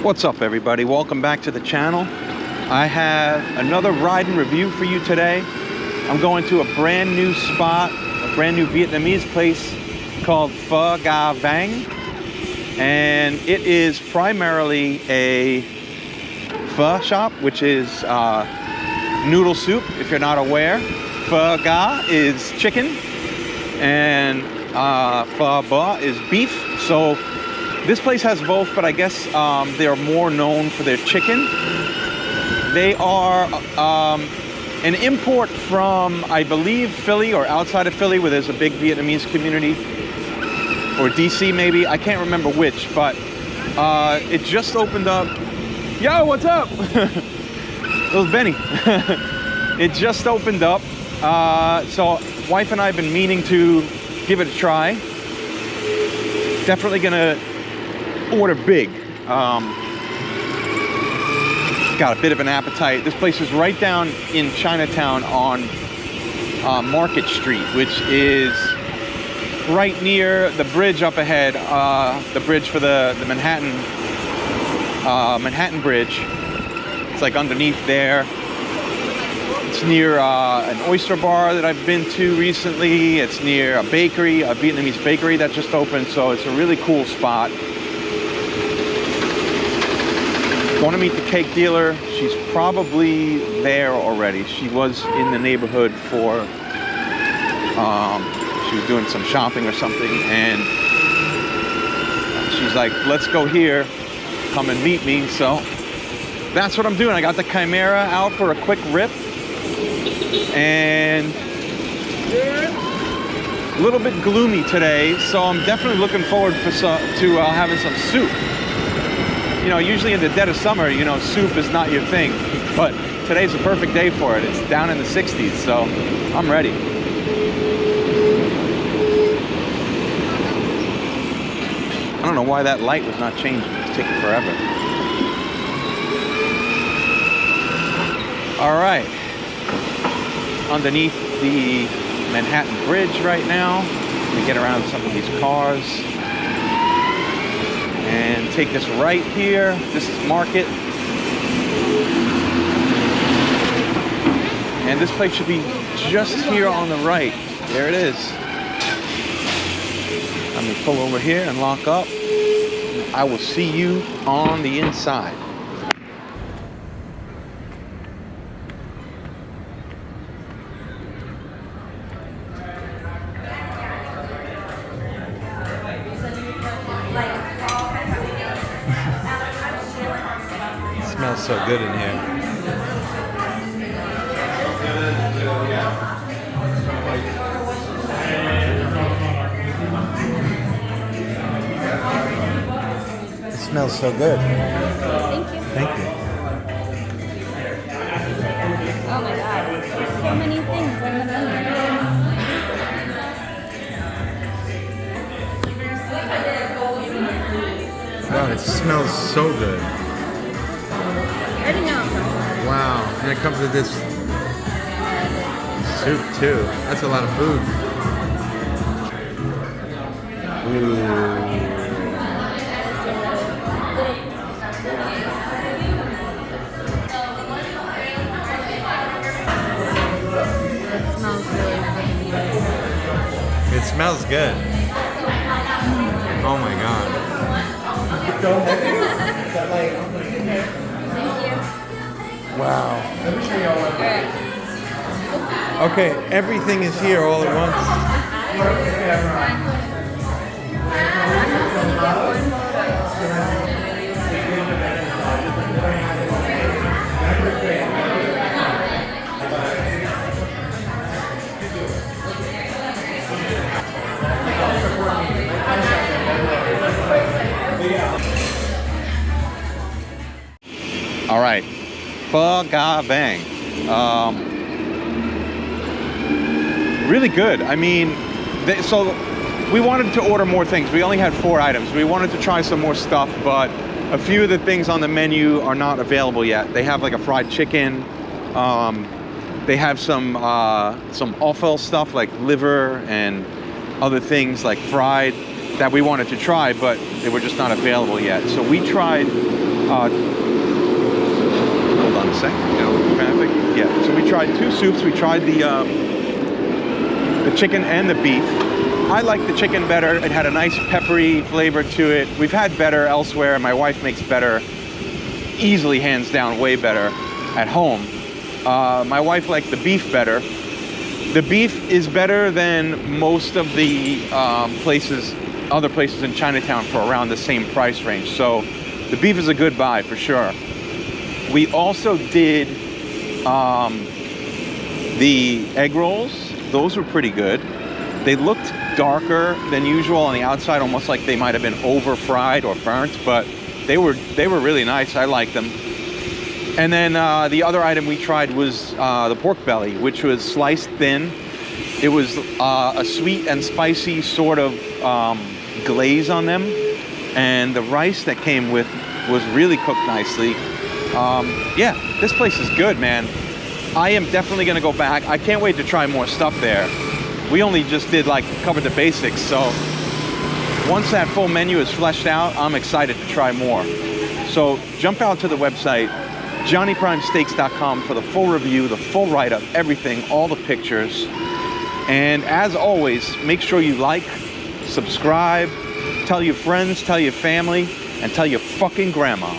What's up, everybody? Welcome back to the channel. I have another ride and review for you today. I'm going to a brand new spot, a brand new Vietnamese place called VANG, and it is primarily a pho shop, which is noodle soup. If you're not aware, pho ga is chicken and pho ba is beef. So this place has both, but I guess they're more known for their chicken. They are an import from, I believe, Philly or outside of Philly, where there's a big Vietnamese community, or DC maybe, I can't remember which, but it just opened up. Yo, what's up? Little Benny. It just opened up, so wife and I have been meaning to give it a try. Definitely gonna order big. Got a bit of an appetite. This place is right down in Chinatown on Market Street, which is right near the bridge up ahead, the bridge for the Manhattan Bridge. It's like underneath there. It's near an oyster bar that I've been to recently. It's near a bakery, a Vietnamese bakery that just opened, so it's a really cool spot. Want to meet the cake dealer. She's probably there already. She was in the neighborhood for, she was doing some shopping or something, and she's like, let's go here, come and meet me. So that's what I'm doing. I got the Chimera out for a quick rip, and a little bit gloomy today, so I'm definitely looking forward to having some soup. You know, usually in the dead of summer, you know, soup is not your thing, but today's a perfect day for it. It's down in the 60s, so I'm ready. I don't know why that light was not changing. It's taking forever. All right. Underneath the Manhattan Bridge right now. We get around some of these cars and take this right here. This is Market. And this place should be just here on the right. There it is. Let me pull over here and lock up. I will see you on the inside. It smells so good in here. It smells so good. Thank you. Thank you. Oh my god, there's so many things on the menu. Wow, it smells so good. I already know. Wow, and it comes with this soup too. That's a lot of food. Ooh. It smells really, really good. It smells good. Oh my god. Thank you. Wow. Alright. Okay, everything is here all at once. All right, Pho ga Vang. Really good. I mean, so we wanted to order more things. We only had 4 items. We wanted to try some more stuff, but a few of the things on the menu are not available yet. They have like a fried chicken. They have some offal stuff like liver and other things like fried that we wanted to try, but they were just not available yet. So we tried Hold on a sec. Traffic. Yeah. So we tried 2 soups. We tried the chicken and the beef. I like the chicken better. It had a nice peppery flavor to it. We've had better elsewhere. My wife makes better, easily hands down, way better at home. My wife liked the beef better. The beef is better than most of the other places in Chinatown for around the same price range. So the beef is a good buy for sure. We also did the egg rolls. Those were pretty good. They looked darker than usual on the outside, almost like they might have been over fried or burnt, but they were really nice. I liked them. And then the other item we tried was the pork belly, which was sliced thin. It was a sweet and spicy sort of glaze on them, and the rice that came with was really cooked nicely. Yeah, this place is good, man. I am definitely gonna go back. I can't wait to try more stuff there. We only just covered the basics, so once that full menu is fleshed out, I'm excited to try more. So jump out to the website, johnnyprimesteaks.com, for the full review, the full write-up, everything, all the pictures. And as always, make sure you like, subscribe, tell your friends, tell your family, and tell your fucking grandma.